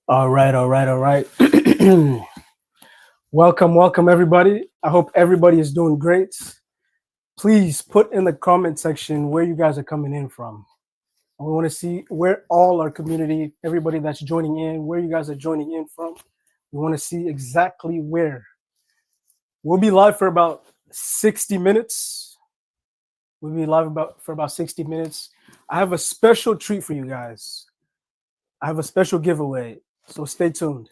All right, all right, all right. welcome, everybody. I hope everybody is doing great. Please put in the comment section where you guys are coming in from. We want to see where all our community, everybody that's joining in, where you guys are joining in from. We want to see exactly where. We'll be live for about 60 minutes. We'll be live for about 60 minutes. I have a special treat for you guys. I have a special giveaway, so stay tuned.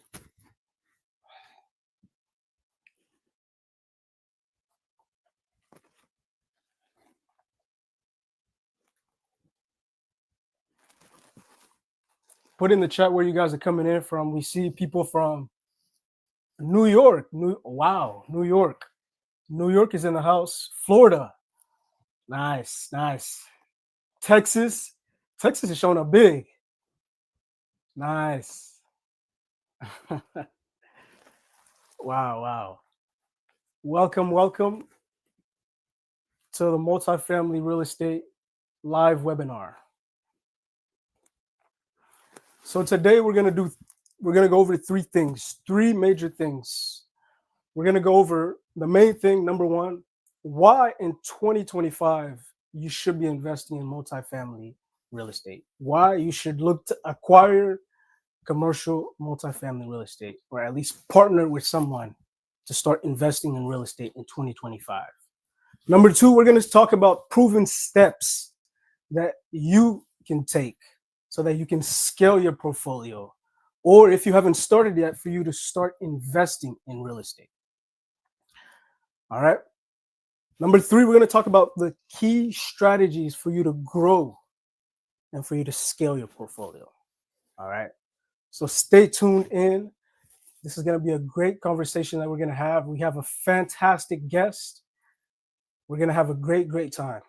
Put in the chat where you guys are coming in from. We see people from New York. New York. New York is in the house. Florida. Nice. Texas. Texas is showing up big. Nice. Wow. Welcome to the Multifamily Real Estate live webinar. So today we're gonna go over three major things. We're gonna go over the main thing, number one, why in 2025 you should be investing in multifamily real estate. Why you should look to acquire commercial multifamily real estate, or at least partner with someone to start investing in real estate in 2025. Number two, we're gonna talk about proven steps that you can take so that you can scale your portfolio, or if you haven't started yet, for you to start investing in real estate. All right. Number three, we're going to talk about the key strategies for you to grow and for you to scale your portfolio. All right. So stay tuned in. This is going to be a great conversation that we're going to have. We have a fantastic guest. We're going to have a great time.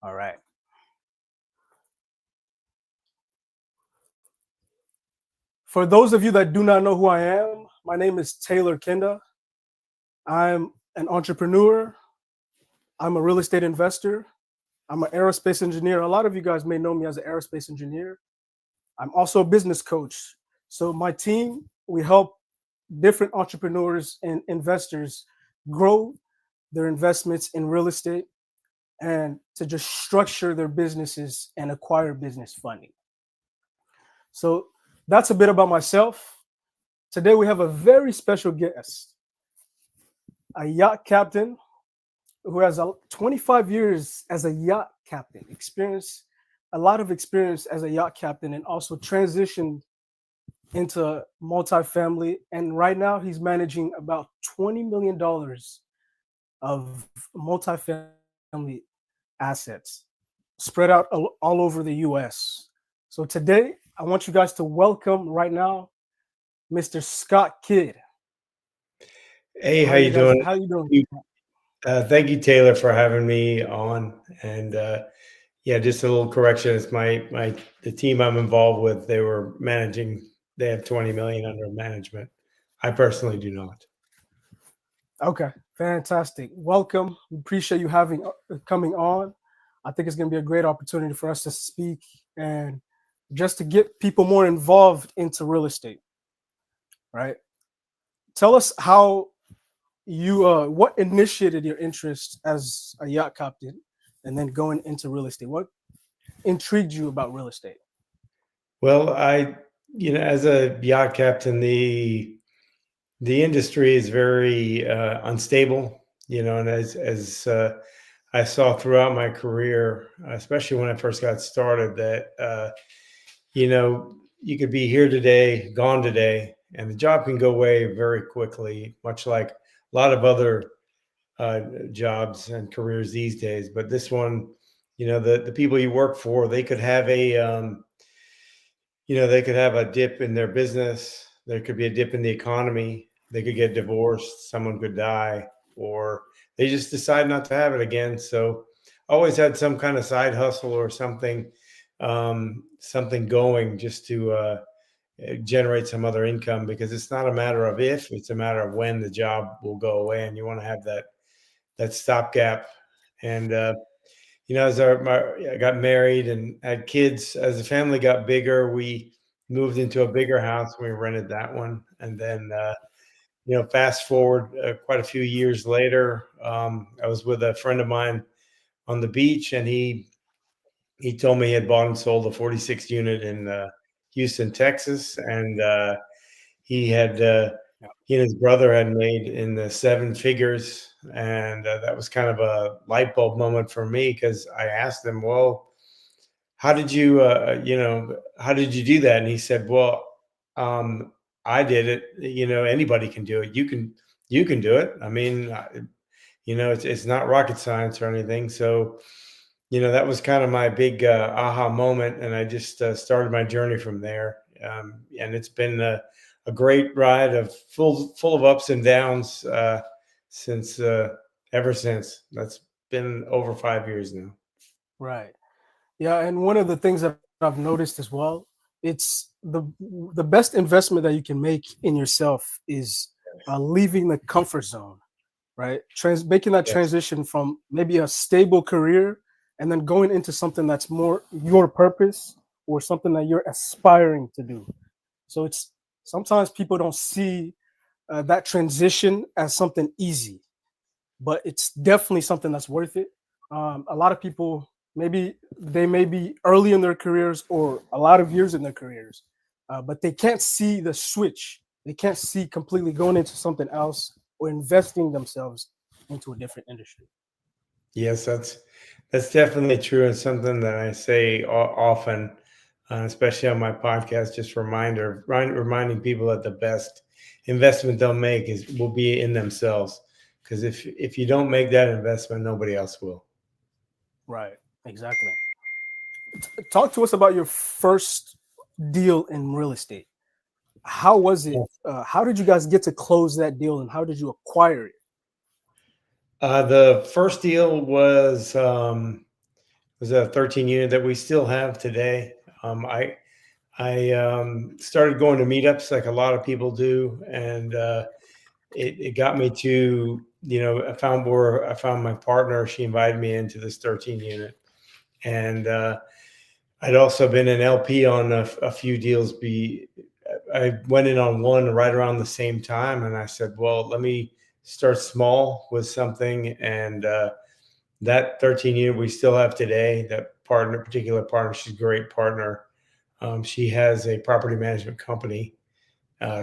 All right. For those of you that do not know who I am, my name is Taylor Kenda. I'm an entrepreneur. I'm a real estate investor. I'm an aerospace engineer. A lot of you guys may know me as an aerospace engineer. I'm also a business coach. So my team, we help different entrepreneurs and investors grow their investments in real estate and to just structure their businesses and acquire business funding. So that's a bit about myself. Today we have a very special guest, a yacht captain who has 25 years as a yacht captain, a lot of experience as a yacht captain, and also transitioned into multifamily. And right now he's managing about $20 million of multifamily assets spread out all over the US. So today I want you guys to welcome right now Mr. Scott Kidd. Hey, how you doing? How you doing? Thank you, Taylor, for having me on. And yeah, just a little correction. It's the team I'm involved with. They have 20 million under management. I personally do not. Okay, fantastic. Welcome. We appreciate you coming on. I think it's going to be a great opportunity for us to speak and just to get people more involved into real estate. Right? Tell us how what initiated your interest as a yacht captain and then going into real estate. What intrigued you about real estate? Well, as a yacht captain, the industry is very unstable, and as I saw throughout my career, especially when I first got started, that you could be here today, gone today, and the job can go away very quickly, much like a lot of other jobs and careers these days. But this one, the people you work for, they could have a dip in their business. There could be a dip in the economy. They could get divorced. Someone could die, or they just decide not to have it again. So always had some kind of side hustle or something going just to generate some other income, because it's not a matter of if, it's a matter of when the job will go away, and you want to have that stopgap. And as I got married and had kids, as the family got bigger, we moved into a bigger house. We rented that one, and then fast forward quite a few years later, I was with a friend of mine on the beach, and he told me he had bought and sold a 46 unit in Houston, Texas, and he had Yeah. he and his brother had made in the seven figures, and that was kind of a light bulb moment for me because I asked him, "Well, how did you do that?" And he said, "Well, um, I did it. Anybody can do it. You can do it. I mean, it's not rocket science or anything." So that was kind of my big aha moment, and I just started my journey from there. And it's been a great ride of full of ups and downs since ever since. That's been over 5 years now. Right. Yeah, and one of the things that I've noticed as well, it's the best investment that you can make in yourself is leaving the comfort zone, right? Making that Yes. transition from maybe a stable career and then going into something that's more your purpose or something that you're aspiring to do. So it's sometimes people don't see that transition as something easy, but it's definitely something that's worth it. A lot of people, maybe they may be early in their careers or a lot of years in their careers, but they can't see the switch. They can't see completely going into something else or investing themselves into a different industry. Yes, that's definitely true, and something that I say often, especially on my podcast. Just reminding people that the best investment they'll make will be in themselves, because if you don't make that investment, nobody else will. Right. Exactly. Talk to us about your first deal in real estate. How was it? How did you guys get to close that deal, and how did you acquire it? The first deal was a 13 unit that we still have today. I started going to meetups like a lot of people do, and it got me to I found my partner. She invited me into this 13 unit, and I'd also been an LP on a few deals. I went in on one right around the same time, and I said, "Well, let me start small with something." And that 13 unit we still have today. That particular partner, she's a great partner. She has a property management company,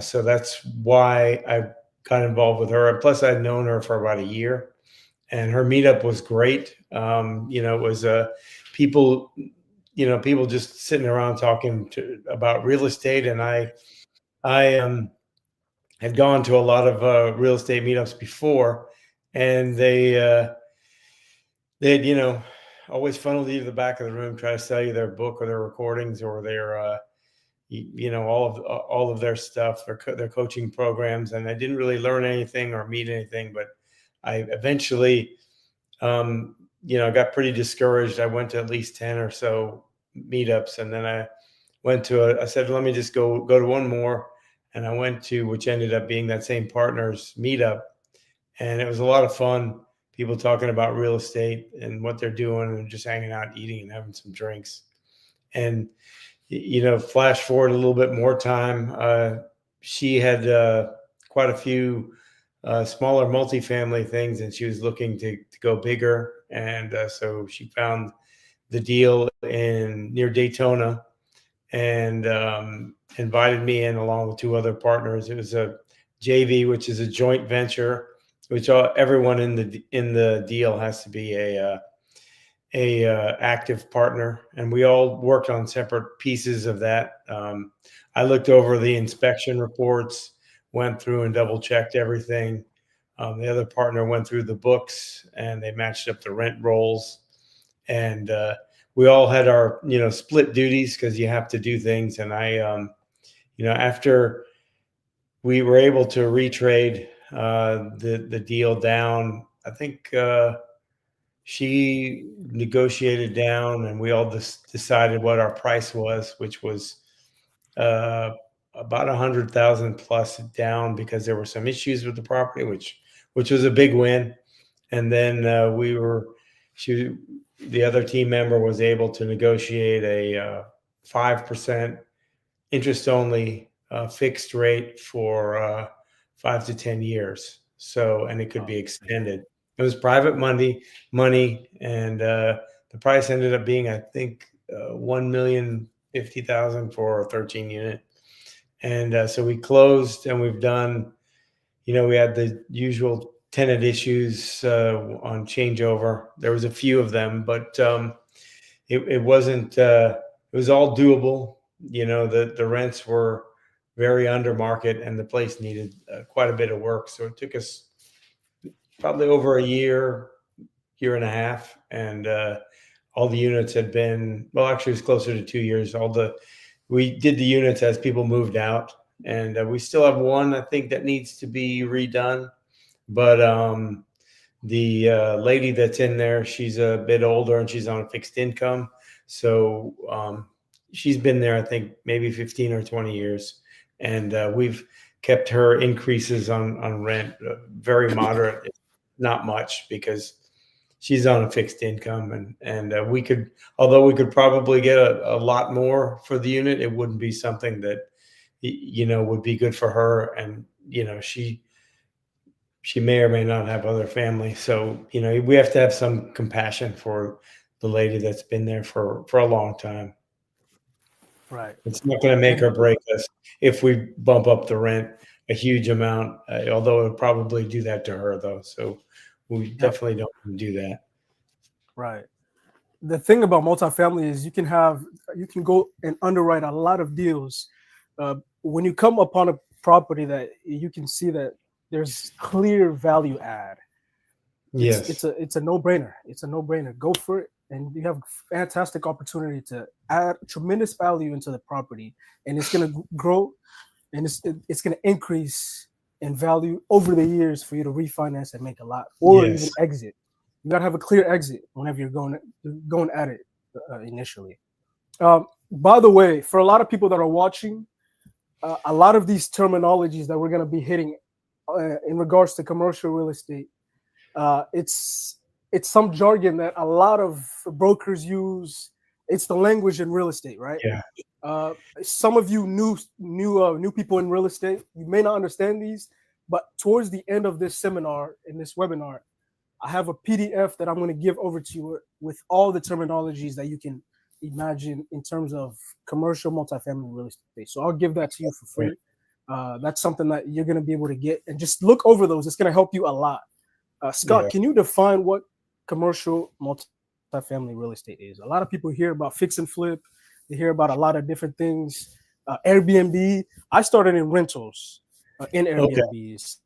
so that's why I got involved with her. And plus, I'd known her for about a year, and her meetup was great. It was people, people just sitting around talking about real estate, and I had gone to a lot of real estate meetups before, and they'd always funneled you to the back of the room, try to sell you their book or their recordings or their all of their stuff, their coaching programs, and I didn't really learn anything or meet anything. But I eventually, got pretty discouraged. I went to at least 10 or so meetups, and then I said, let me just go to one more, and I went to, which ended up being that same partner's meetup, and it was a lot of fun. People talking about real estate and what they're doing, and just hanging out, eating, and having some drinks. And flash forward a little bit more time. She had quite a few smaller multifamily things, and she was looking to go bigger. And so she found the deal in near Daytona, and invited me in along with two other partners. It was a JV, which is a joint venture, which everyone in the deal has to be a active partner, and we all worked on separate pieces of that. I looked over the inspection reports, went through and double checked everything. The other partner went through the books, and they matched up the rent rolls, and we all had our split duties because you have to do things. And I after we were able to retrade the deal down, I think she negotiated down, and we all just decided what our price was, which was uh, about 100,000 plus down, because there were some issues with the property, which was a big win. And then she the other team member was able to negotiate a 5% interest only fixed rate for 5 to 10 years. So, and it could Oh, be extended. It was private money, and the price ended up being, I think, 1,050,000 for a 13 unit. And so we closed, and we've done. We had the usual tenant issues on changeover. There was a few of them, but it wasn't. It was all doable. The rents were very under market, and the place needed quite a bit of work. So it took us probably over a year and a half, and all the units had been. Well, actually, it was closer to 2 years. We did the units as people moved out, and we still have one, I think, that needs to be redone. But the lady that's in there, she's a bit older and she's on a fixed income. So she's been there, I think, maybe 15 or 20 years. And we've kept her increases on rent very moderate, not much, because she's on a fixed income. And although we could probably get a lot more for the unit, it wouldn't be something that, would be good for her. And, she may or may not have other family. So, we have to have some compassion for the lady that's been there for a long time. right. It's not going to make And or break us if we bump up the rent a huge amount, although it'll probably do that to her, though. So we yep, definitely don't want to do that. right. The thing about multifamily is you can go and underwrite a lot of deals. When you come upon a property that you can see that there's clear value add, Yes. it's a no-brainer. It's a no-brainer. Go for it, and you have a fantastic opportunity to add tremendous value into the property, and it's going to grow, and it's going to increase in value over the years for you to refinance and make a lot, or even Yes. exit. You got to have a clear exit whenever you're going at it initially. By the way, for a lot of people that are watching, a lot of these terminologies that we're going to be hitting in regards to commercial real estate, it's some jargon that a lot of brokers use. It's the language in real estate, right? Yeah. Some of you new people in real estate, you may not understand these, but towards the end of this seminar, in this webinar, I have a PDF that I'm going to give over to you with all the terminologies that you can imagine in terms of commercial multifamily real estate. So I'll give that to you for free. That's something that you're going to be able to get, and just look over those. It's going to help you a lot. Scott, Yeah. can you define what commercial multifamily real estate is? A lot of people hear about fix and flip. They hear about a lot of different things. Airbnb. I started in rentals in Okay. Airbnbs.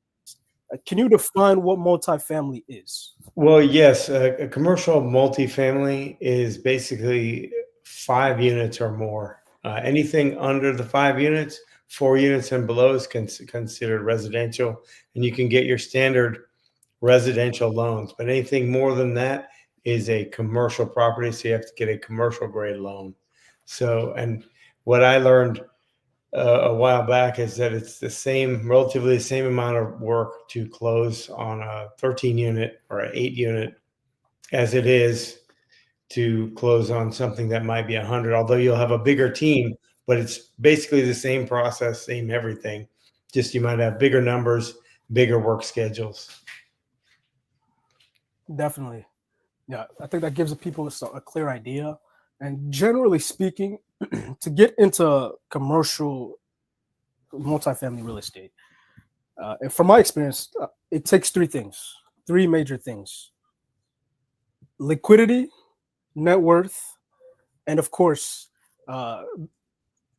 Can you define what multifamily is? Well, yes, a commercial multifamily is basically 5 units or more. Anything under the 5 units, 4 units and below is considered residential, and you can get your standard residential loans. But anything more than that is a commercial property, so you have to get a commercial grade loan. So, and what I learned a while back is that it's relatively the same amount of work to close on a 13 unit or an 8 unit as it is to close on something that might be 100, although you'll have a bigger team, but it's basically the same process, same everything. Just you might have bigger numbers, bigger work schedules. Definitely. Yeah, I think that gives the people a clear idea. And generally speaking, to get into commercial multifamily real estate, and from my experience, it takes three major things: liquidity, net worth, and of course,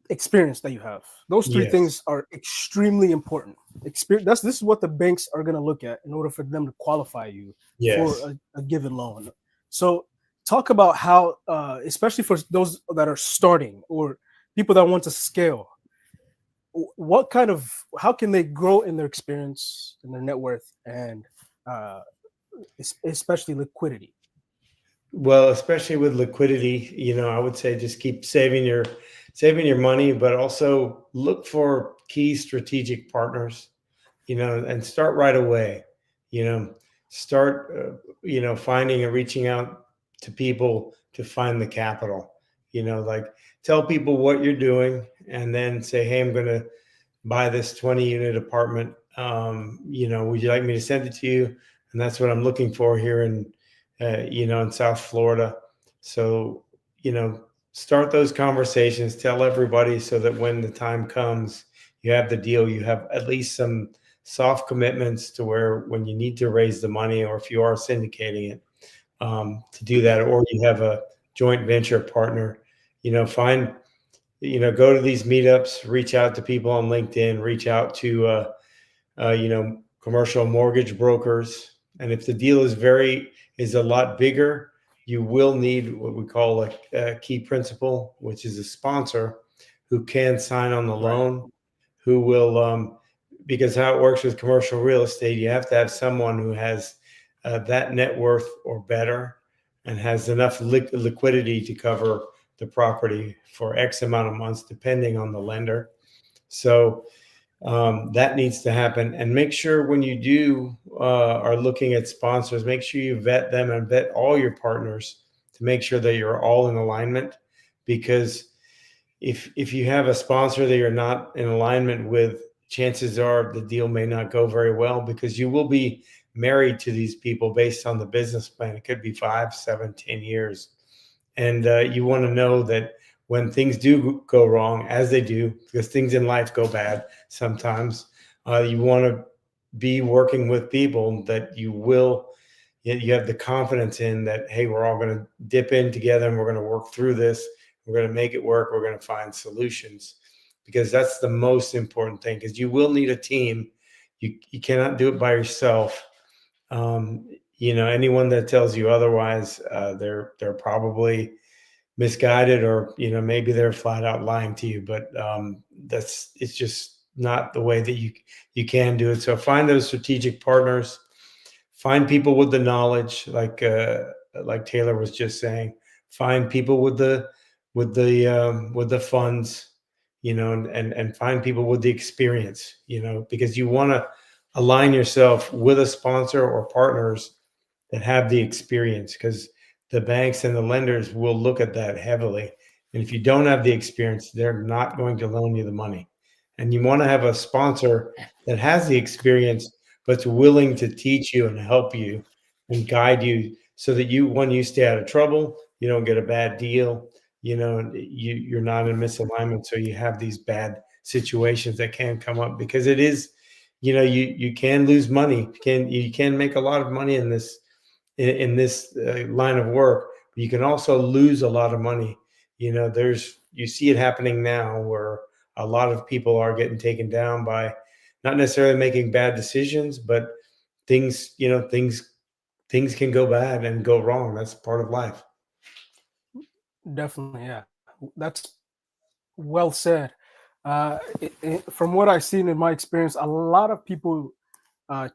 experience that you have. Those three Yes. things are extremely important. This is what the banks are going to look at in order for them to qualify you Yes. for a given loan. So talk about how, especially for those that are starting or people that want to scale, how can they grow in their experience and their net worth, and especially liquidity? Well, especially with liquidity, I would say just keep saving your money, but also look for key strategic partners, and start right away. Start, finding and reaching out to people to find the capital. Like tell people what you're doing and then say, hey, I'm going to buy this 20 unit apartment. Would you like me to send it to you? And that's what I'm looking for here in South Florida. So, start those conversations, tell everybody so that when the time comes, you have the deal, you have at least some soft commitments to where when you need to raise the money, or if you are syndicating it, to do that, or you have a joint venture partner, find, go to these meetups, reach out to people on LinkedIn, reach out to, commercial mortgage brokers. And if the deal is a lot bigger, you will need what we call a key principal, which is a sponsor who can sign on the Right. loan, who will, because how it works with commercial real estate, you have to have someone who has that net worth or better and has enough liquidity to cover the property for X amount of months, depending on the lender. So that needs to happen. And make sure when you do are looking at sponsors, make sure you vet them and vet all your partners to make sure that you're all in alignment. Because if you have a sponsor that you're not in alignment with, chances are the deal may not go very well, because you will be married to these people based on the business plan. It could be 5, 7, 10 years. And you want to know that when things do go wrong, as they do, because things in life go bad sometimes, you want to be working with people that you have the confidence in, that, hey, we're all going to dip in together and we're going to work through this. We're going to make it work. We're going to find solutions, because that's the most important thing, because you will need a team. You cannot do it by yourself. Anyone that tells you otherwise, they're probably misguided, or maybe they're flat out lying to you. But it's just not the way that you can do it. So find those strategic partners, find people with the knowledge, like Taylor was just saying, find people with the funds, and find people with the experience, because you want to align yourself with a sponsor or partners that have the experience, because the banks and the lenders will look at that heavily. And if you don't have the experience, they're not going to loan you the money. And you want to have a sponsor that has the experience, but's willing to teach you and help you and guide you, so that when you stay out of trouble, you don't get a bad deal, and you're not in misalignment. So you have these bad situations that can come up, because it is, you can lose money. You can make a lot of money in this line of work, but you can also lose a lot of money. You see it happening now, where a lot of people are getting taken down by not necessarily making bad decisions, but things can go bad and go wrong. That's part of life. Definitely, yeah. That's well said. From what I've seen in my experience, a lot of people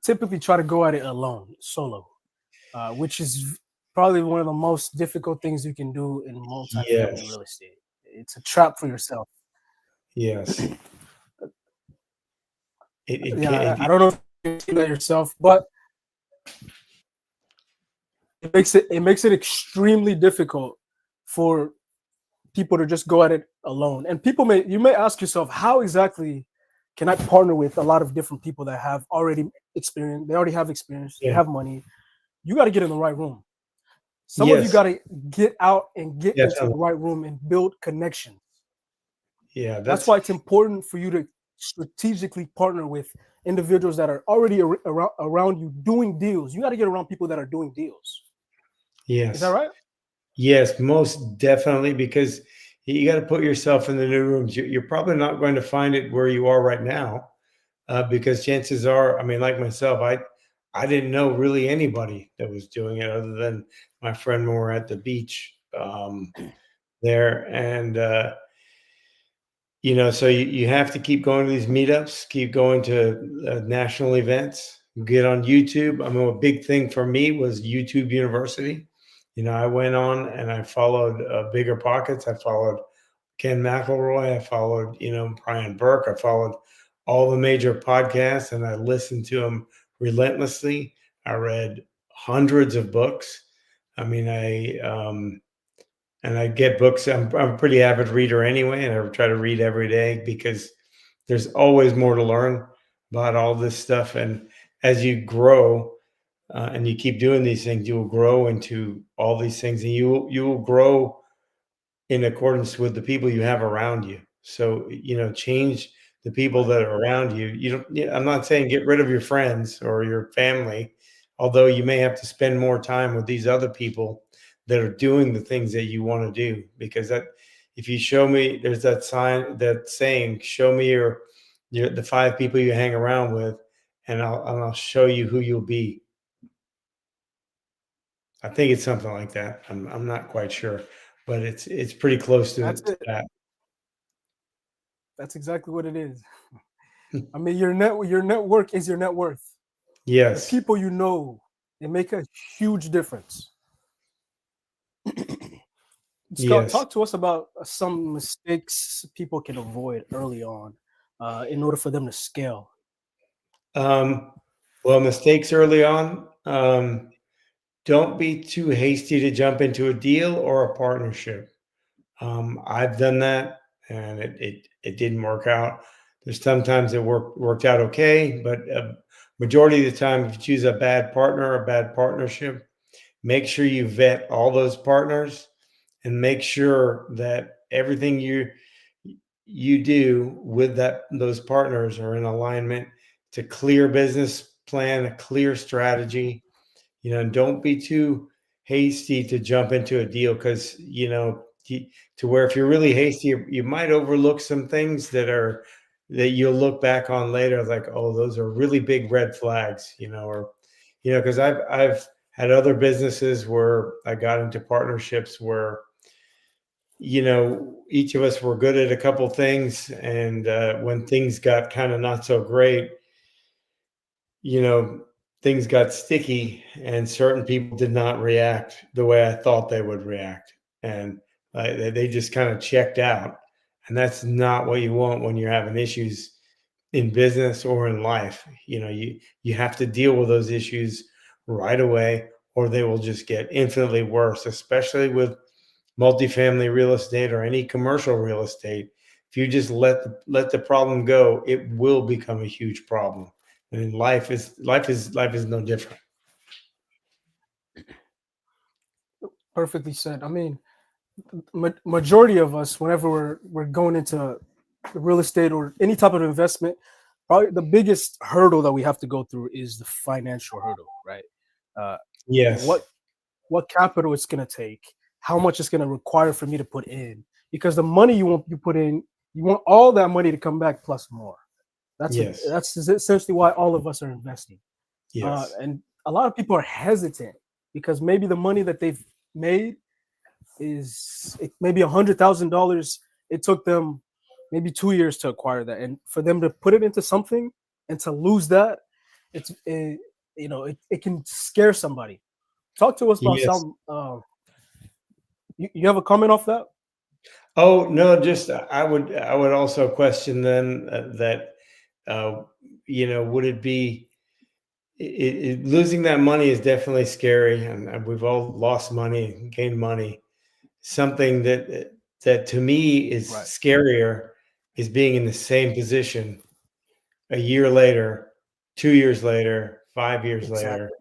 typically try to go at it alone, solo, which is probably one of the most difficult things you can do in multifamily Yes. real estate. It's a trap for yourself. Yes. It Yeah, can. I don't know if you see that yourself, but it makes it extremely difficult for people to just go at it alone. And you may ask yourself, how exactly can I partner with a lot of different people that have already experience? They already have experience. They Yeah. have money. You got to get in the right room. Some of you Yes. got to get out and get into the Definitely. right room and build connections. Yeah. That's That's why it's important for you to strategically partner with individuals that are already around you doing deals. You got to get around people that are doing deals. Is that yes. right? Yes, most definitely, because you got to put yourself in the new rooms. You're probably not going to find it where you are right now, because chances are, I mean, like myself, I didn't know really anybody that was doing it other than my friend when we're at the beach there. And so you have to keep going to these meetups, keep going to national events, get on YouTube. I mean, a big thing for me was YouTube University. I went on and I followed Bigger Pockets. I followed Ken McElroy. I followed, Brian Burke. I followed all the major podcasts, and I listened to them relentlessly. I read hundreds of books. I mean, and I get books. I'm a pretty avid reader anyway, and I try to read every day because there's always more to learn about all this stuff. And as you grow and you keep doing these things, you will grow into all these things, and you will grow in accordance with the people you have around you. So, change the people Right. that are around you. You don't, I'm not saying get rid of your friends or your family, although you may have to spend more time with these other people that are doing the things that you want to do. Because if you show me, there's that saying, show me the five people you hang around with, and I'll show you who you'll be. I think it's something like that. I'm not quite sure, but it's pretty close That's to it. that. That's exactly what it is. I mean, your network is your net worth. The Yes. people you know, they make a huge difference. Scott, Yes. talk to us about some mistakes people can avoid early on in order for them to scale. Um, well, mistakes early on. Don't be too hasty to jump into a deal or a partnership. I've done that, and it didn't work out. There's sometimes it worked out okay, but majority of the time, if you choose a bad partner, a bad partnership, make sure you vet all those partners and make sure that everything you do with those partners are in alignment. It's a clear business plan, a clear strategy, and don't be too hasty to jump into a deal, because to where if you're really hasty, you might overlook some things that you'll look back on later like, oh, those are really big red flags, or because I've had other businesses where I got into partnerships where each of us were good at a couple things, and when things got kind of not so great, you know, things got sticky, and certain people did not react the way I thought they would react. And they just kind of checked out. And that's not what you want when you're having issues in business or in life. You have to deal with those issues right away, or they will just get infinitely worse, especially with multifamily real estate or any commercial real estate. If you just let the problem go, it will become a huge problem. And life is no different. Perfectly said. I mean, majority of us, whenever we're going into real estate or any type of investment, probably the biggest hurdle that we have to go through is the financial hurdle, right? Uh, Yes. what what capital it's going to take, how much it's going to require for me to put in, because the money you put in, you want all that money to come back plus more. Yes. That's essentially why all of us are investing. Yes. And a lot of people are hesitant because maybe the money that they've made is maybe $100,000. It took them maybe 2 years to acquire that, and for them to put it into something and to lose that, it can scare somebody. Talk to us about Yes. some. You have a comment off that? Oh no, just I would also question then that uh, would it be losing that money is definitely scary, and we've all lost money and gained money. Something that to me is Right. scarier is being in the same position a year later, 2 years later, 5 years later. Exactly.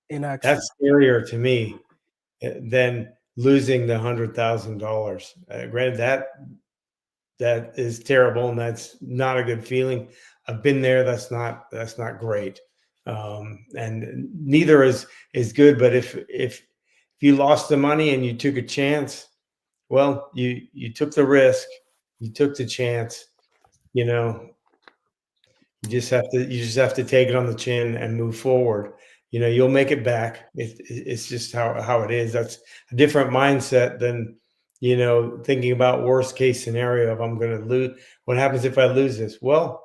Inaction. That's scarier to me than losing the $100,000. Granted, that is terrible, and that's not a good feeling. I've been there. That's not great, and neither is good. But if you lost the money and you took a chance, well, you took the risk, you took the chance. You know, you just have to take it on the chin and move forward. You'll make it back. It's just how it is. That's a different mindset than thinking about worst case scenario. If I'm going to lose, what happens if I lose this? Well,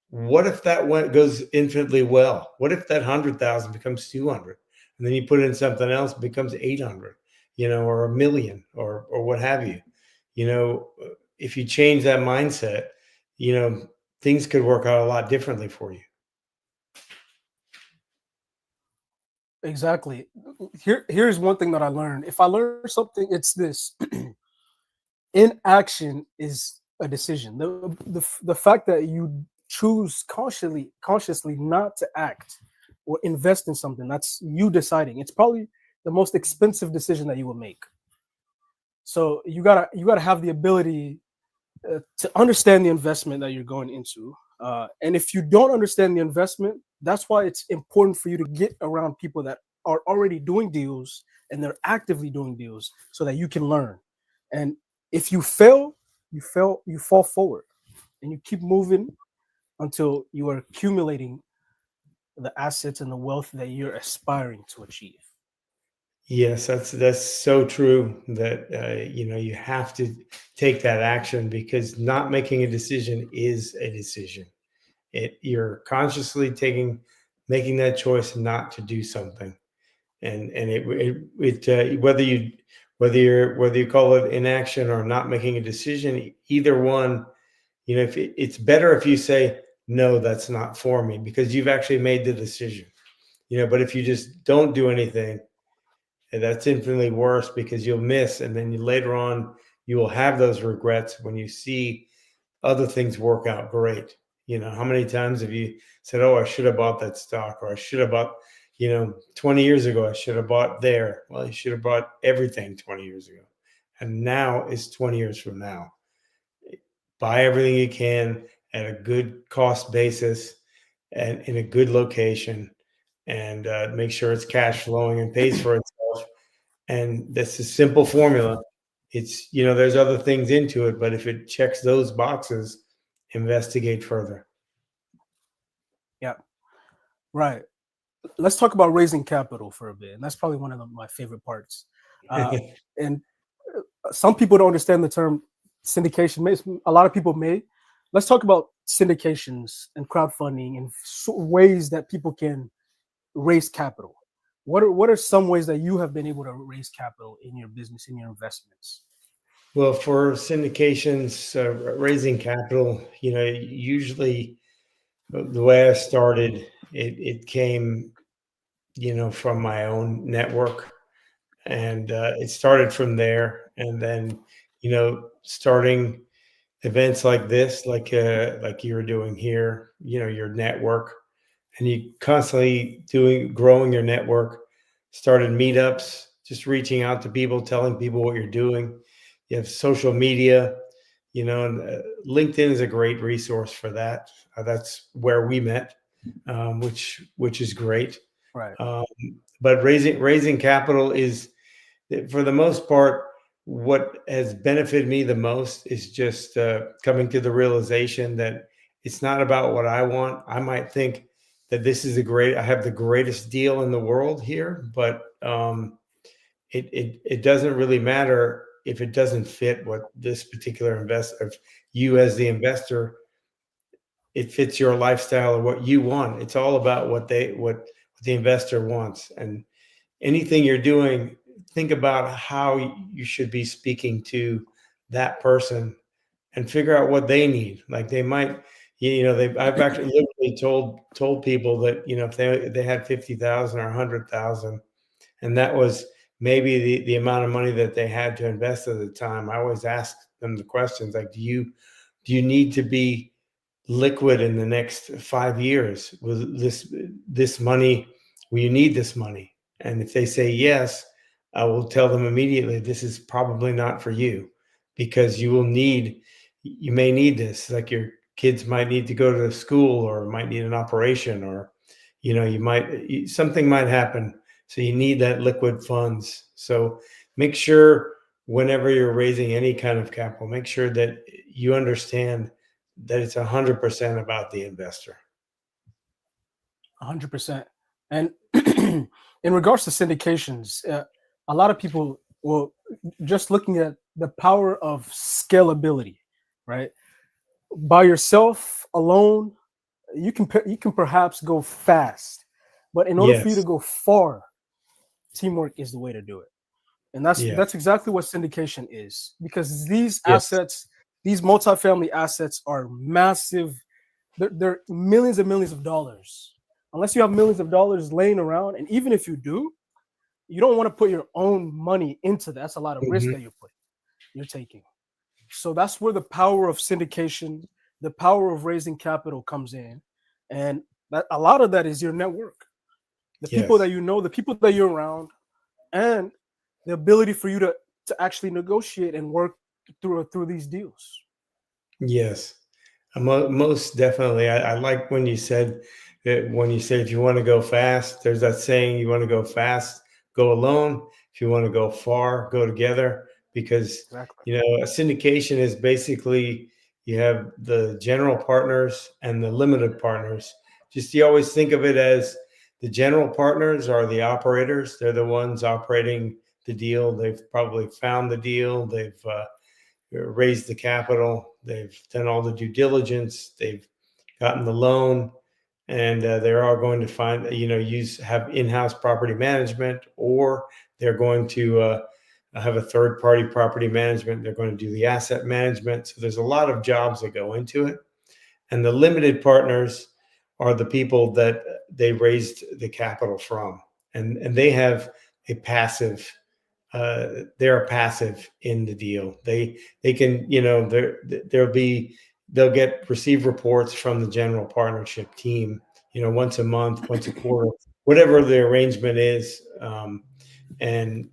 what if that goes infinitely well? What if that 100,000 becomes 200, and then you put in something else, it becomes 800, or a million, or what have you? If you change that mindset, you know, things could work out a lot differently for you. Exactly. here's one thing that I learned. If I learn something, it's this: inaction is a decision. The fact that you choose consciously not to act or invest in something, that's you deciding. It's probably the most expensive decision that you will make. So you gotta have the ability to understand the investment that you're going into. And if you don't understand the investment, that's why it's important for you to get around people that are already doing deals and they're actively doing deals so that you can learn. And if you fail, you fall forward and you keep moving until you are accumulating the assets and the wealth that you're aspiring to achieve. Yes, that's so true that you have to take that action because not making a decision is a decision. You're consciously making that choice not to do something, and whether you call it inaction or not making a decision, either one, if it's better if you say no, that's not for me because you've actually made the decision. But if you just don't do anything, and that's infinitely worse because you'll miss, and then later on you will have those regrets when you see other things work out great. How many times have you said, "Oh, I should have bought that stock," or "I should have bought, 20 years ago, I should have bought there." Well, you should have bought everything 20 years ago, and now is 20 years from now. Buy everything you can at a good cost basis and in a good location, and make sure it's cash flowing and pays for itself. And that's a simple formula. It's, there's other things into it, but if it checks those boxes, investigate further. Yeah, right. Let's talk about raising capital for a bit, and that's probably one of my favorite parts. And some people don't understand the term syndication. A lot of people may. Let's talk about syndications and crowdfunding and ways that people can raise capital. What are some ways that you have been able to raise capital in your business, in your investments? Well, for syndications, raising capital, usually the way I started, it came, from my own network, and it started from there. And then, starting events like this, like you're doing here, your network, and you constantly growing your network, started meetups, just reaching out to people, telling people what you're doing. You have social media, and LinkedIn is a great resource for that. That's where we met, which is great. Right. Um, but raising capital is, for the most part, what has benefited me the most is just coming to the realization that it's not about what I want. I might think that I have the greatest deal in the world here, but it doesn't really matter if it doesn't fit what this particular investor, if you as the investor, it fits your lifestyle or what you want. It's all about what the investor wants. And anything you're doing, think about how you should be speaking to that person and figure out what they need. Like they might, I've actually literally told people that, if they had 50,000 or 100,000, and that was maybe the amount of money that they had to invest at the time. I always ask them the questions like, do you need to be liquid in the next 5 years? Will you need this money? And if they say yes, I will tell them immediately, this is probably not for you, because you may need this. Like your kids might need to go to school or might need an operation, or, something might happen. So you need that liquid funds. So make sure whenever you're raising any kind of capital, make sure that you understand that it's 100% about the investor. 100%. And in regards to syndications, a lot of people will just looking at the power of scalability, right? By yourself alone, you can perhaps go fast, but in order for you to Yes. go far, teamwork is the way to do it. And that's Yeah. that's exactly what syndication is, because these Yes. assets, these multifamily assets are massive. They're millions and millions of dollars. Unless you have millions of dollars laying around, and even if you do, you don't want to put your own money into that. That's a lot of risk Mhm. that you're taking. So that's where the power of syndication, the power of raising capital comes in. And that a lot of that is your network, the people that Yes. you know, the people that you're around, and the ability for you to actually negotiate and work through these deals. Yes. Most definitely. I like when you said that, when you say if you want to go fast, there's that saying, you want to go fast, go alone. If you want to go far, go together. Because, Exactly. a syndication is basically, you have the general partners and the limited partners. Just, you always think of it as, the general partners are the operators. They're the ones operating the deal. They've probably found the deal. They've raised the capital. They've done all the due diligence. They've gotten the loan, and they're all going to find, have in-house property management, or they're going to have a third-party property management. They're going to do the asset management. So there's a lot of jobs that go into it. And the limited partners are the people that they raised the capital from, and they have a passive they're passive in the deal. They can, they'll get receive reports from the general partnership team, once a month, once a quarter, whatever the arrangement is, and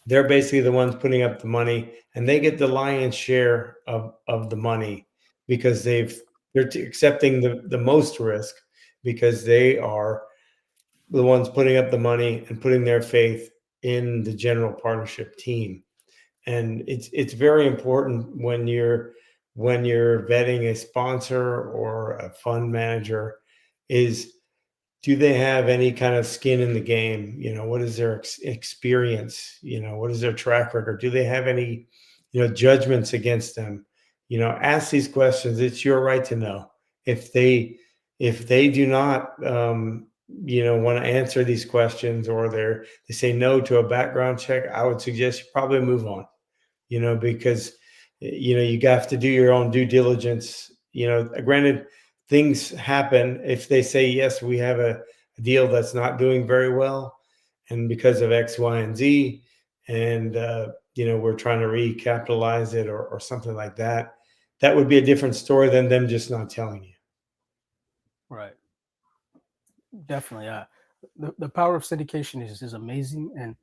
they're basically the ones putting up the money, and they get the lion's share of the money, because they're accepting the most risk, because they are the ones putting up the money and putting their faith in the general partnership team. And it's very important when you're vetting a sponsor or a fund manager, is, do they have any kind of skin in the game? What is their experience? What is their track record? Do they have any, judgments against them? Ask these questions. It's your right to know. If they do not, want to answer these questions, or they say no to a background check, I would suggest you probably move on. Because you have to do your own due diligence. Granted, things happen. If they say, yes, we have a deal that's not doing very well, and because of X, Y, and Z, and we're trying to recapitalize it, or something like that, that would be a different story than them just not telling you. Right. Definitely. The power of syndication is amazing. And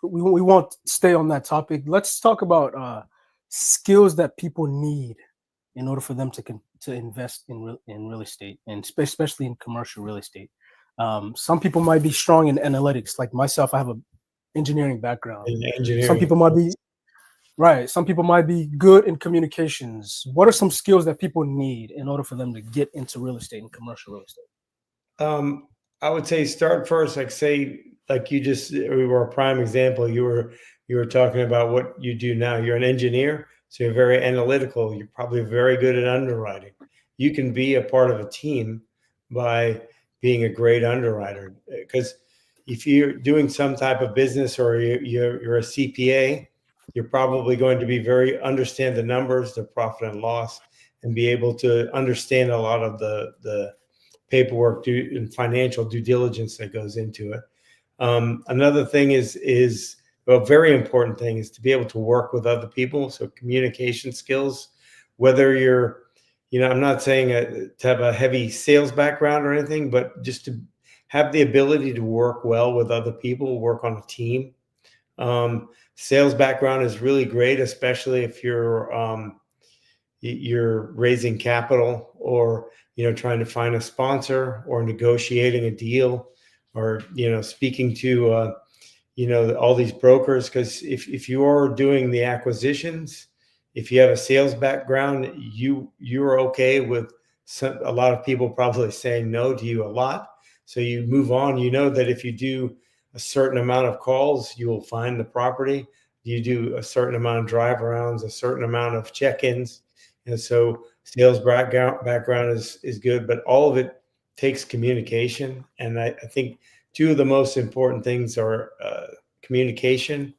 we won't stay on that topic. Let's talk about skills that people need in order for them to invest in real estate, and especially in commercial real estate. Some people might be strong in analytics, like myself. I have an engineering background. In Some engineering, people might be right. Some people might be good in communications. What are some skills that people need in order for them to get into real estate and commercial real estate? Um, I would say start first, like, say, like, we were a prime example. You were talking about what you do now. You're an engineer, so you're very analytical. You're probably very good at underwriting. You can be a part of a team by being a great underwriter. Because if you're doing some type of business, or you're a CPA, you're probably going to be understand the numbers, the profit and loss, and be able to understand a lot of the paperwork and financial due diligence that goes into it. Another thing is a very important thing, is to be able to work with other people. So communication skills, whether you're, I'm not saying to have a heavy sales background or anything, but just to have the ability to work well with other people, work on a team. Sales background is really great, especially if you're raising capital, or trying to find a sponsor, or negotiating a deal, or speaking to all these brokers. Because if you are doing the acquisitions, if you have a sales background, you're okay with a lot of people probably saying no to you a lot. So you move on. That if you do a certain amount of calls, you will find the property. You do a certain amount of drive arounds, a certain amount of check-ins. And so sales background is good, but all of it takes communication. And I think two of the most important things are communication,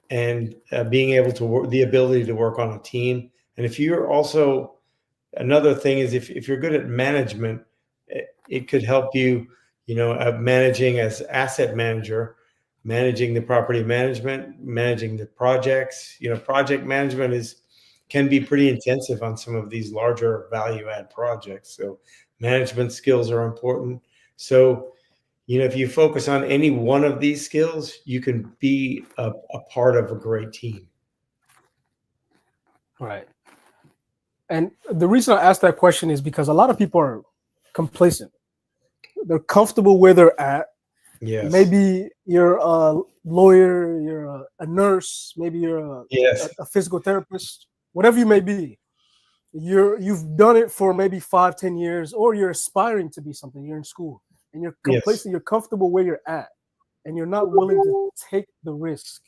and being able to work, the ability to work on a team. And if you're also, another thing is, if you're good at management, it could help you, managing as asset manager. managing the property management, managing the projects. Project management can be pretty intensive on some of these larger value add projects. So management skills are important. So, if you focus on any one of these skills, you can be a part of a great team. Right. And the reason I asked that question is because a lot of people are complacent. They're comfortable where they're at. Yes. Maybe you're a lawyer, you're a nurse, maybe you're Yes. a physical therapist, whatever you may be. You've done it for maybe 5, 10 years, or you're aspiring to be something. You're in school and you're Yes. complacent, you're comfortable where you're at, and you're not willing to take the risk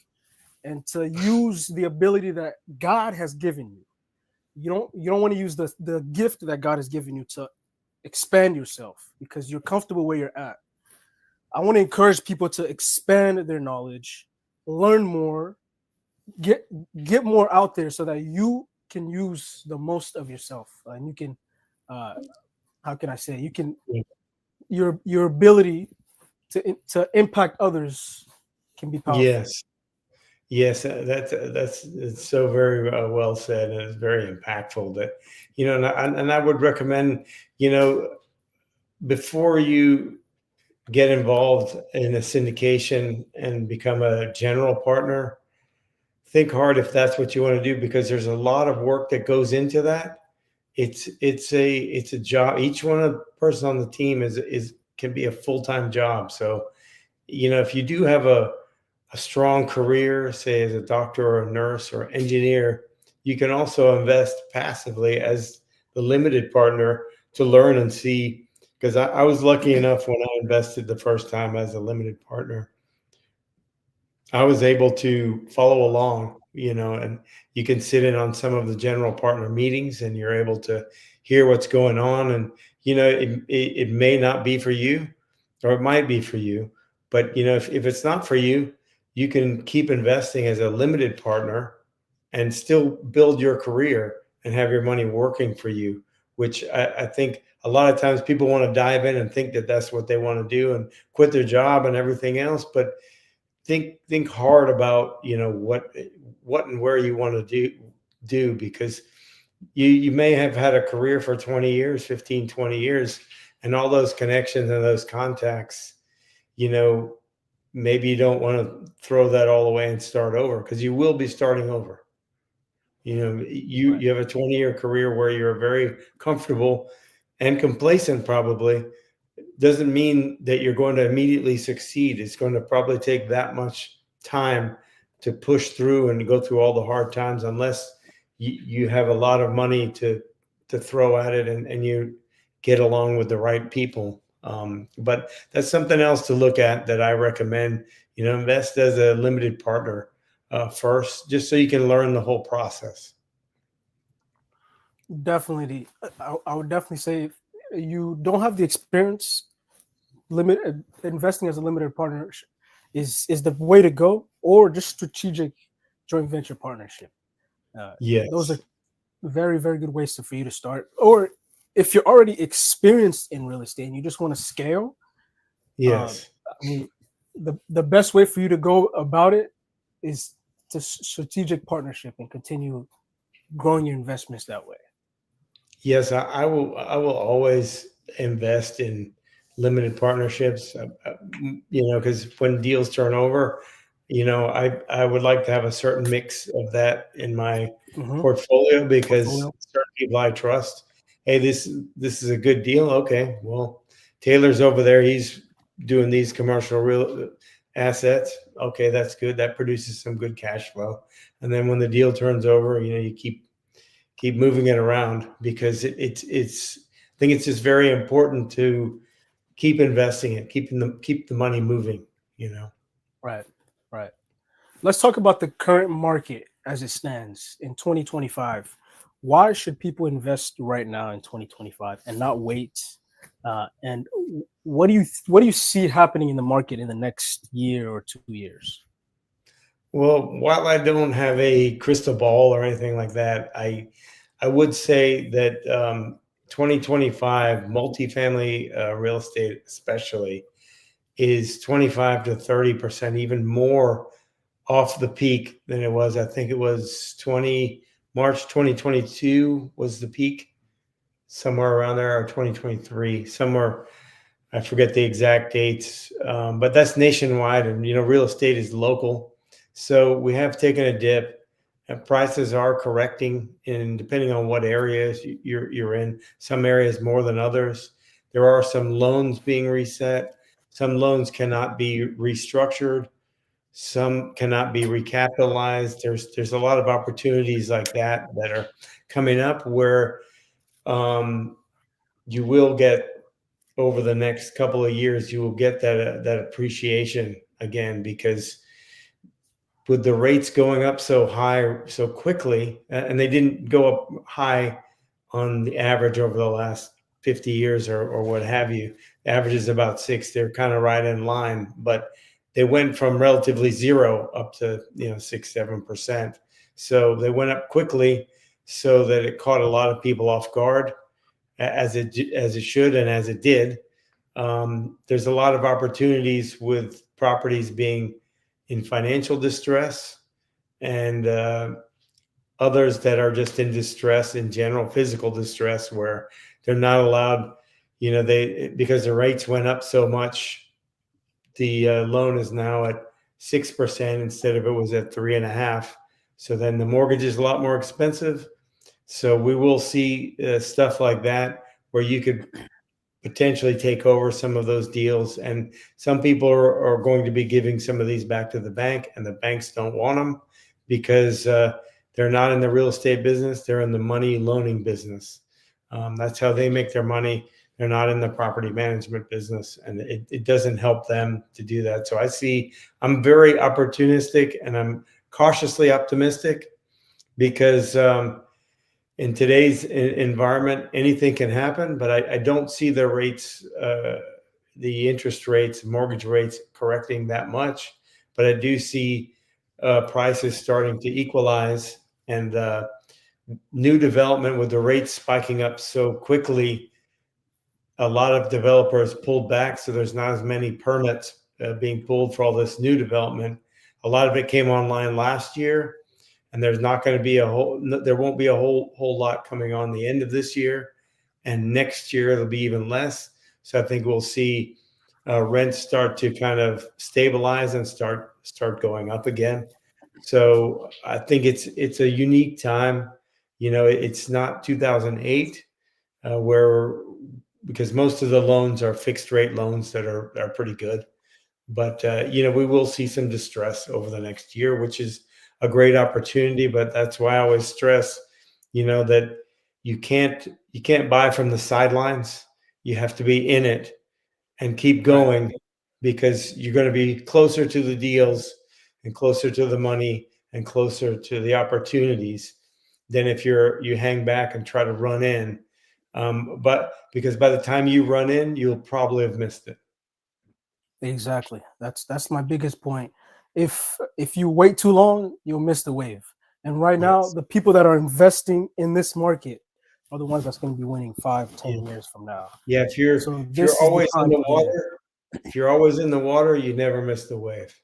and to use the ability that God has given you. You don't want to use the gift that God has given you to expand yourself because you're comfortable where you're at. I want to encourage people to expand their knowledge, learn more, get more out there so that you can use the most of yourself, and you can how can I say, you can, your ability to impact others can be powerful. Yes. Yes, that's it's so very well said, and it's very impactful. That and I would recommend, before you get involved in a syndication and become a general partner, think hard if that's what you want to do, because there's a lot of work that goes into that. It's a job. Each one of the person on the team is can be a full-time job. So, if you do have a strong career, say as a doctor or a nurse or engineer, you can also invest passively as the limited partner to learn and see. Because I was lucky enough when I invested the first time as a limited partner, I was able to follow along, and you can sit in on some of the general partner meetings and you're able to hear what's going on. And, it may not be for you, or it might be for you, but, if it's not for you, you can keep investing as a limited partner and still build your career and have your money working for you, which I think a lot of times people want to dive in and think that that's what they want to do and quit their job and everything else. But think hard about what and where you want to do, because you may have had a career for 20 years, 15, 20 years, and all those connections and those contacts, you know maybe you don't want to throw that all away and start over, because you will be starting over. You Right. you have a 20-year career where you're very comfortable and complacent, probably doesn't mean that you're going to immediately succeed. It's going to probably take that much time to push through and go through all the hard times, unless you have a lot of money to throw at it, and you get along with the right people. But that's something else to look at that I recommend. Invest as a limited partner first, just so you can learn the whole process. Definitely, I would definitely say if you don't have the experience, limit investing as a limited partner is the way to go, or just strategic joint venture partnership. Those are Yes. very, very good ways for you to start. Or if you're already experienced in real estate and you just want to scale, uh, Yes. I mean, the best way for you to go about it is to strategic partnership and continue growing your investments that way. Yes, I will. I will always invest in limited partnerships. Because when deals turn over, I would like to have a certain mix of that in my Mm-hmm. portfolio, because Portfolio. certain people I trust. Hey, this is a good deal. Okay, well, Taylor's over there. He's doing these commercial real assets. Okay, that's good. That produces some good cash flow. And then when the deal turns over, you keep moving it around, because it's I think it's just very important to keep investing it, keep the money moving, Right. Right. Let's talk about the current market as it stands in 2025. Why should people invest right now in 2025 and not wait? And what do you see happening in the market in the next year or 2 years? Well, while I don't have a crystal ball or anything like that, I would say that 2025 multifamily real estate especially is 25 to 30%, even more off the peak than it was. I think it was March 2022 was the peak, somewhere around there, or 2023, somewhere. I forget the exact dates, but that's nationwide, and real estate is local. So we have taken a dip, and prices are correcting, and depending on what areas you're in, some areas more than others. There are some loans being reset. Some loans cannot be restructured. Some cannot be recapitalized. There's a lot of opportunities like that are coming up where you will get, over the next couple of years, you will get that appreciation again, because with the rates going up so high so quickly, and they didn't go up high on the average over the last 50 years or what have you. The average is about 6. They're kind of right in line, but they went from relatively zero up to 6-7%. So they went up quickly, so that it caught a lot of people off guard, as it should, and as it did. There's a lot of opportunities with properties being in financial distress, and others that are just in distress in general, physical distress, where they're not allowed, because the rates went up so much. The loan is now at 6% instead of, it was at 3.5. So then the mortgage is a lot more expensive. So we will see stuff like that, where you could potentially take over some of those deals. And some people are going to be giving some of these back to the bank, and the banks don't want them, because they're not in the real estate business. They're in the money loaning business. That's how they make their money. They're not in the property management business, and it doesn't help them to do that. So I'm very opportunistic, and I'm cautiously optimistic, because in today's environment, anything can happen. But I don't see the rates, the interest rates, mortgage rates correcting that much. But I do see prices starting to equalize, and new development, with the rates spiking up so quickly. A lot of developers pulled back, so there's not as many permits being pulled for all this new development. A lot of it came online last year, and there's not going to be there won't be a whole lot coming on the end of this year, and next year it'll be even less. So I think we'll see rents start to kind of stabilize and start going up again. So I think it's a unique time. It's not 2008, where, because most of the loans are fixed rate loans that are pretty good. But we will see some distress over the next year, which is a great opportunity. But that's why I always stress, that you can't buy from the sidelines. You have to be in it and keep going, right? Because you're going to be closer to the deals, and closer to the money, and closer to the opportunities, than if you hang back and try to run in. But because by the time you run in, you'll probably have missed it. Exactly. That's my biggest point. If you wait too long, you'll miss the wave. And right now, Yes. the people that are investing in this market are the ones that's going to be winning 5-10 years from now. Yeah, if you're So if this you're is the always in time the to get in. water, if you're always in the water, you never miss the wave.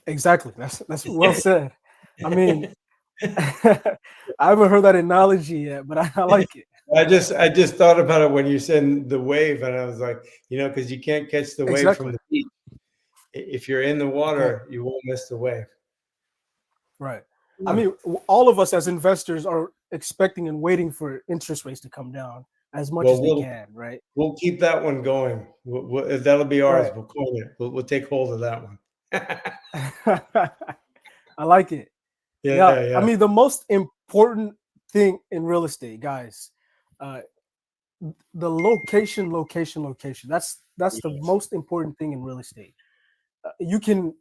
Exactly. That's well said. I mean, I haven't heard that analogy yet, but I like it. I just thought about it when you said the wave, and I was like, because you can't catch the wave from Exactly. the beach. If you're in the You can't. water, you won't miss the wave. Right. I Yeah. mean, all of us as investors are expecting and waiting for interest rates to come down as much as Well, they can, right? we'll keep that one going. That'll be ours. Right. We'll coin it. We'll take hold of that one. I like it. Yeah. I Yeah. mean, the most important thing in real estate, guys, uh, the location. That's the Yes. most important thing in real estate. You can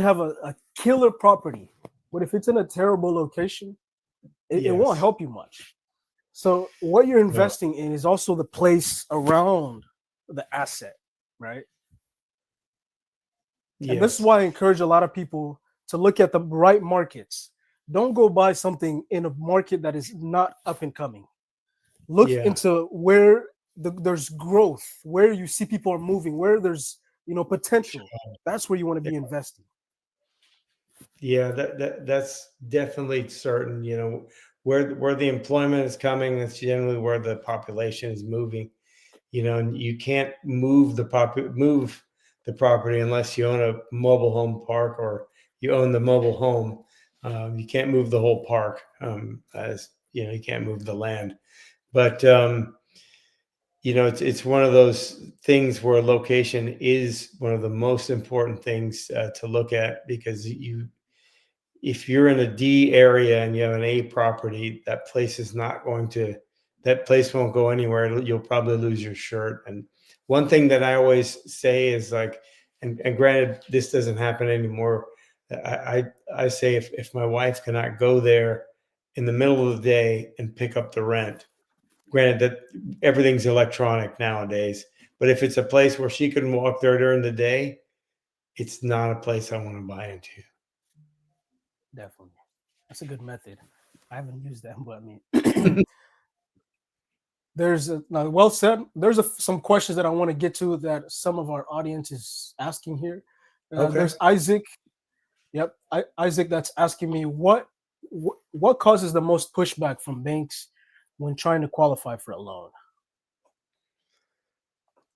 have a killer property, but if it's in a terrible location, it won't Yes. help you much. So what you're No. investing in is also the place around the asset, right? And this is Yes. why I encourage a lot of people to look at the right markets. Don't go buy something in a market that is not up and coming. Look Yeah. into where there's growth, where you see people are moving, where there's potential. That's where you want to be investing. Yeah, that's definitely certain. Where the employment is coming, that's generally where the population is moving. And you can't move the property unless you own a mobile home park or you own the mobile home. You can't move the whole park, as you can't move the land. But it's one of those things where location is one of the most important things to look at, because if you're in a D area and you have an A property, that place won't go anywhere. You'll probably lose your shirt. And one thing that I always say is like, and granted, this doesn't happen anymore. I say if my wife cannot go there in the middle of the day and pick up the rent, granted that everything's electronic nowadays, but if it's a place where she can walk there during the day, it's not a place I want to buy into. Definitely, that's a good method. I haven't used that, but I mean, well said. There's some questions that I want to get to that some of our audience is asking here. Okay. There's Isaac. Yep, Isaac. That's asking me what causes the most pushback from banks when trying to qualify for a loan.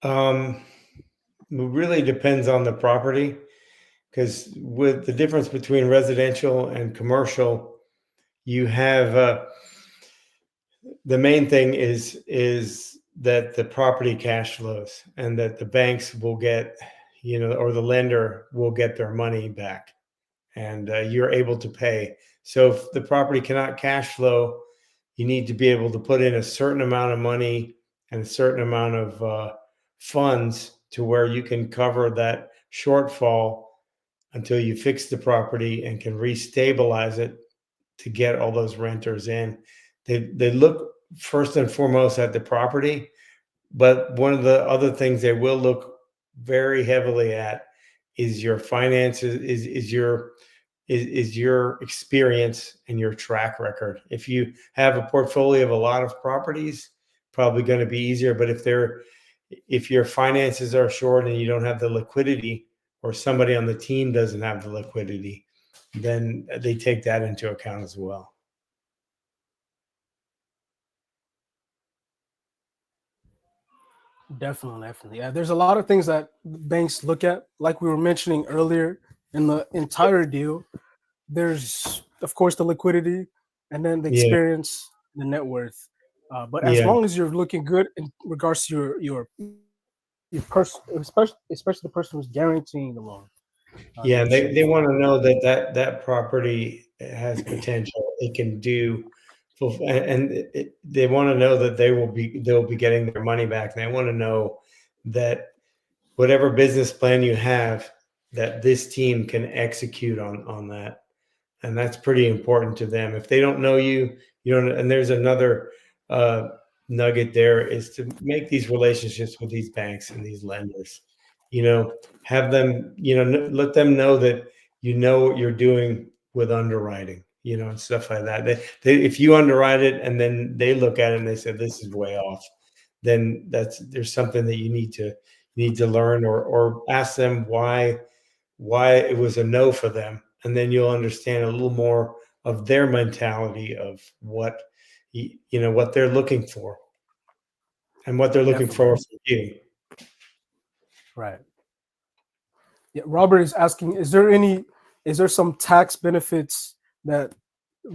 It really depends on the property, because with the difference between residential and commercial, you have the main thing is that the property cash flows and that the banks will get, or the lender will get their money back, and you're able to pay. So if the property cannot cash flow, you need to be able to put in a certain amount of money and a certain amount of funds to where you can cover that shortfall until you fix the property and can restabilize it to get all those renters in. They look first and foremost at the property, but one of the other things they will look very heavily at is your finances, is your experience and your track record. If you have a portfolio of a lot of properties, probably going to be easier. But if your finances are short and you don't have the liquidity, or somebody on the team doesn't have the liquidity, then they take that into account as well. Definitely. Yeah, there's a lot of things that banks look at, like we were mentioning earlier in the entire deal. There's, of course, the liquidity, and then the Yeah, experience, the net worth. But as yeah, long as you're looking good in regards to your person, especially the person who's guaranteeing the loan, yeah. that should be They want fine. to know that property has potential. It can do, they want to know that they'll be getting their money back. And they want to know that whatever business plan you have, that this team can execute on that. And that's pretty important to them. If they don't know you, you don't. And there's another uh, nugget there, is to make these relationships with these banks and these lenders. Have them, let them know that you know what you're doing with underwriting, and stuff like that. If you underwrite it and then they look at it and they say this is way off, then there's something that you need to learn, or ask them why it was a no for them, and then you'll understand a little more of their mentality of what what they're looking for and what they're looking Definitely. for from you. Right. Yeah, Robert is asking, is there some tax benefits that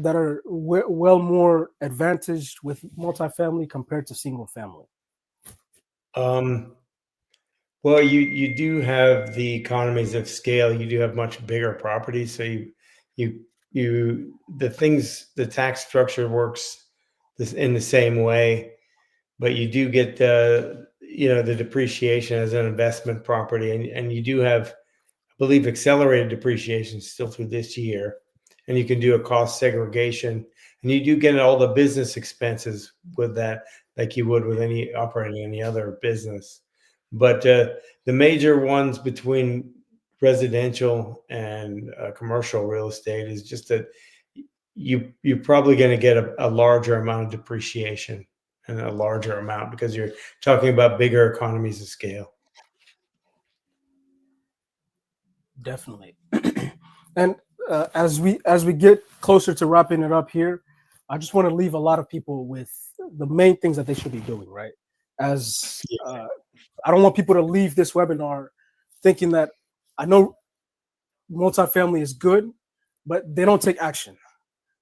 are well more advantaged with multifamily compared to single family? um, well, you do have the economies of scale. You do have much bigger properties, so you the tax structure works in the same way, but you do get the depreciation as an investment property, and you do have, I believe, accelerated depreciation still through this year, and you can do a cost segregation, and you do get all the business expenses with that, like you would with operating any other business. But the major ones between residential and commercial real estate is just that you're probably going to get a larger amount of depreciation, and a larger amount because you're talking about bigger economies of scale. Definitely. And as we get closer to wrapping it up here, I just want to leave a lot of people with the main things that they should be doing, right? As I don't want people to leave this webinar thinking that I know multifamily is good, but they don't take action.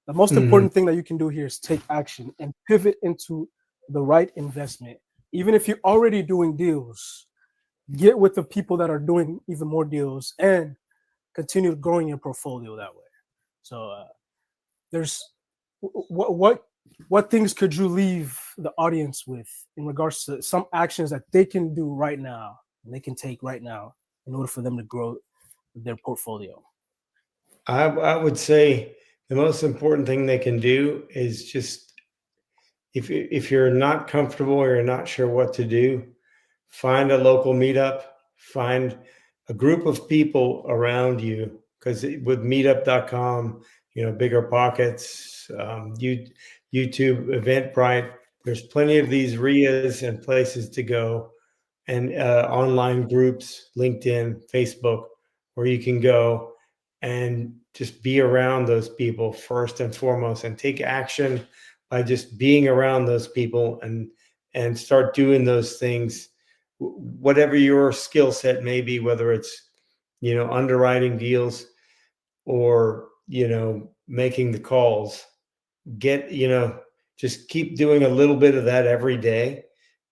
The most Mhm. important thing that you can do here is take action and pivot into the right investment. Even if you're already doing deals, get with the people that are doing even more deals and continue growing your portfolio that way. So there's what things could you leave the audience with in regards to some actions that they can do right now and they can take right now in order for them to grow their portfolio? I would say the most important thing they can do is just if you're not comfortable or you're not sure what to do, find a local meetup, find a group of people around you. Because with meetup.com, Bigger Pockets, YouTube, Eventbrite, there's plenty of these RIAs and places to go, and online groups, LinkedIn, Facebook, where you can go and just be around those people first and foremost and take action by just being around those people and start doing those things, whatever your skill set may be, whether it's underwriting deals or making the calls. Get just keep doing a little bit of that every day,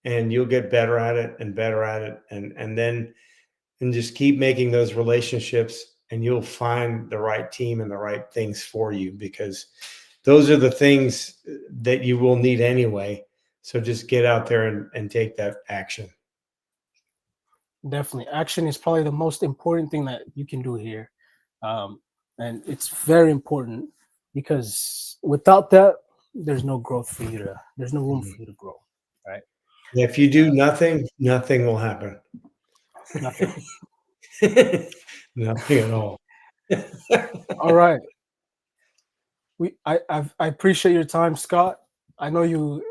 and you'll get better at it and better at it, and just keep making those relationships, and you'll find the right team and the right things for you, because those are the things that you will need anyway. So just get out there and take that action. Definitely, action is probably the most important thing that you can do here, and it's very important because without that, there's no growth for you to. There's no room for you to grow, right? If you do nothing, nothing will happen. Nothing. Nothing at all. All right. I appreciate your time, Scott. I know you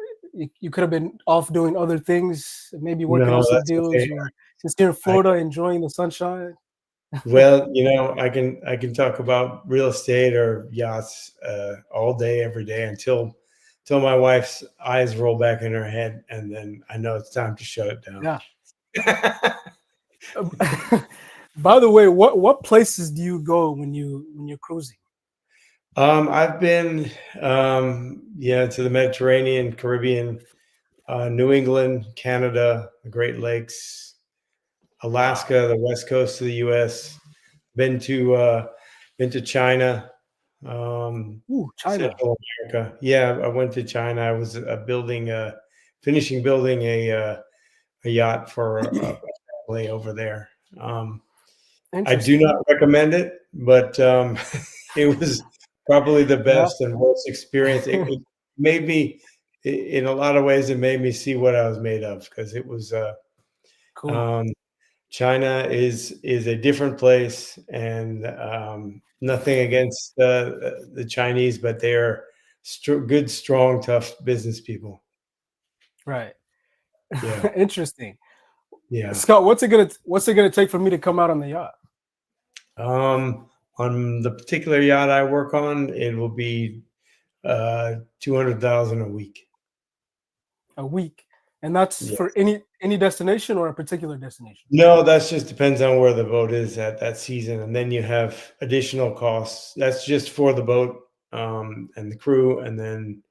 could have been off doing other things, maybe working No, on some that's deals, okay. or since you're in I Florida enjoying the sunshine. Well, I can talk about real estate or yachts all day, every day until my wife's eyes roll back in her head, and then I know it's time to shut it down. Yeah. By the way, what places do you go when you're cruising? I've been, to the Mediterranean, Caribbean, New England, Canada, the Great Lakes, Wow. Alaska, the west coast of the U.S. Been to China, Ooh, China. Central America. Yeah, I went to China. I was finishing building a yacht for a family over there. I do Interesting. not recommend it, but it was probably the Yeah. best and most experience. It made me, in a lot of ways, it made me see what I was made of, because it was. Cool. Um, China is a different place, and nothing against the Chinese, but they're good, strong, tough business people. Right. Yeah, Interesting. yeah. Scott, what's it gonna take for me to come out on the yacht? On the particular yacht I work on, it will be 200,000 a week. A week. And that's Yeah. for any destination or a particular destination? No, that's just depends on where the boat is at that season, and then you have additional costs. That's just for the boat and the crew, and then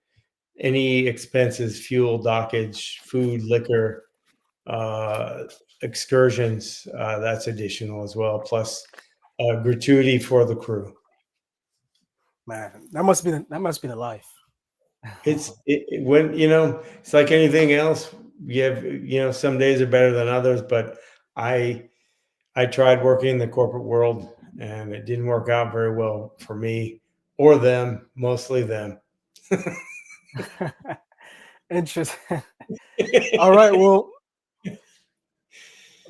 any expenses, fuel, dockage, food, liquor, uh, excursions, that's additional as well, plus gratuity for the crew. Man, that must be the life. When it's like anything else. You have some days are better than others, but I I tried working in the corporate world, and it didn't work out very well for me or them, mostly them. Interesting. All right. Well,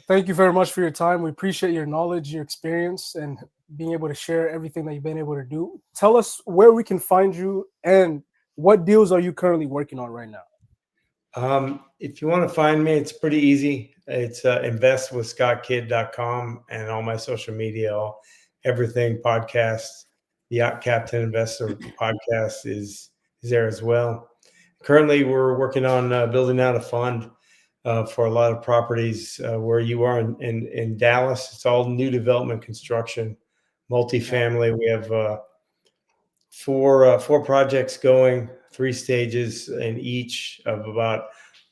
thank you very much for your time. We appreciate your knowledge, your experience, and being able to share everything that you've been able to do. Tell us where we can find you and what deals are you currently working on right now? If you want to find me, it's pretty easy. It's investwithscottkid.com and all my social media, everything podcasts. The Yacht Captain Investor podcast is there as well. Currently, we're working on building out a fund for a lot of properties where you are in Dallas. It's all new development construction, multifamily. We have four projects going, 3 stages in each of about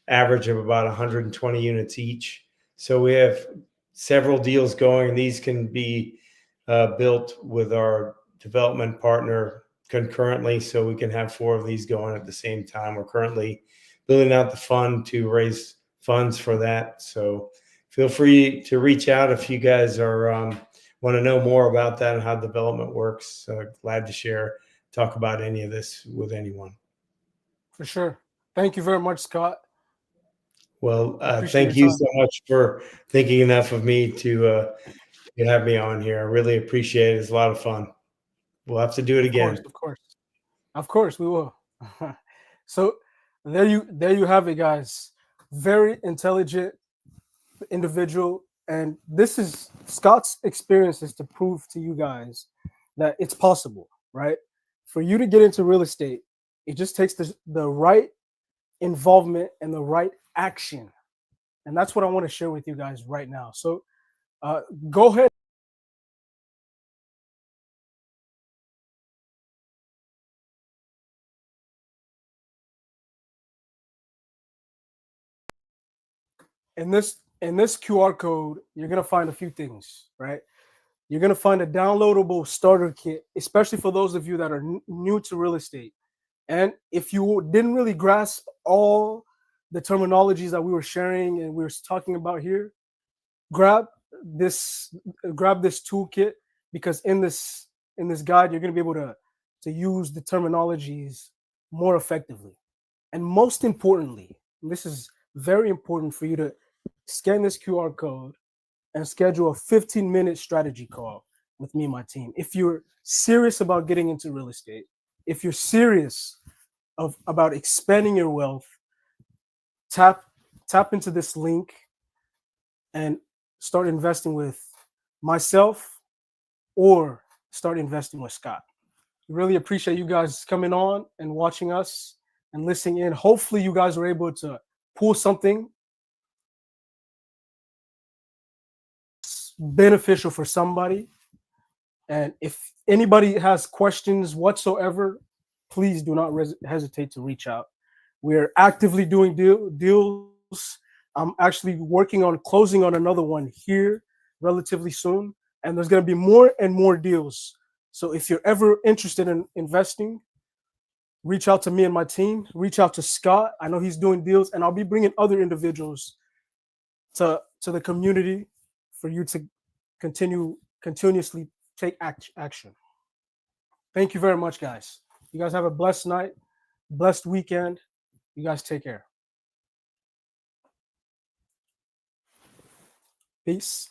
average of about 120 units each. So we have several deals going. These can be built with our development partner concurrently, so we can have 4 of these going at the same time. We're currently building out the fund to raise funds for that. So feel free to reach out if you guys are want to know more about that and how development works. Glad to talk about any of this with anyone. For sure. Thank you very much, Scott. Well, thank you so much for thinking enough of me to have me on here. I really appreciate it. It's a lot of fun. We'll have to do it again. Of course, we will. So there you have it, guys. Very intelligent individual, and this is Scott's experiences to prove to you guys that it's possible, right? For you to get into real estate, it just takes the right involvement and the right action. And that's what I want to share with you guys right now. So go ahead. In this QR code, you're going to find a few things, right? You're going to find a downloadable starter kit, especially for those of you that are new to real estate. And if you didn't really grasp all the terminologies that we were sharing and we were talking about here, grab this toolkit, because in this guide, you're going to be able to use the terminologies more effectively. And most importantly, and this is very important for you to scan this QR code and schedule a 15-minute strategy call with me and my team. If you're serious about getting into real estate, if you're serious about expanding your wealth, tap into this link and start investing with myself or start investing with Scott. Really appreciate you guys coming on and watching us and listening in. Hopefully you guys were able to pull something beneficial for somebody. And if anybody has questions whatsoever, please do not hesitate to reach out. We're actively doing deals. I'm actually working on closing on another one here relatively soon. And there's going to be more and more deals. So if you're ever interested in investing, reach out to me and my team. Reach out to Scott. I know he's doing deals, and I'll be bringing other individuals to the community for you to continuously take action. Thank you very much, guys. You guys have a blessed night, blessed weekend. You guys take care. Peace.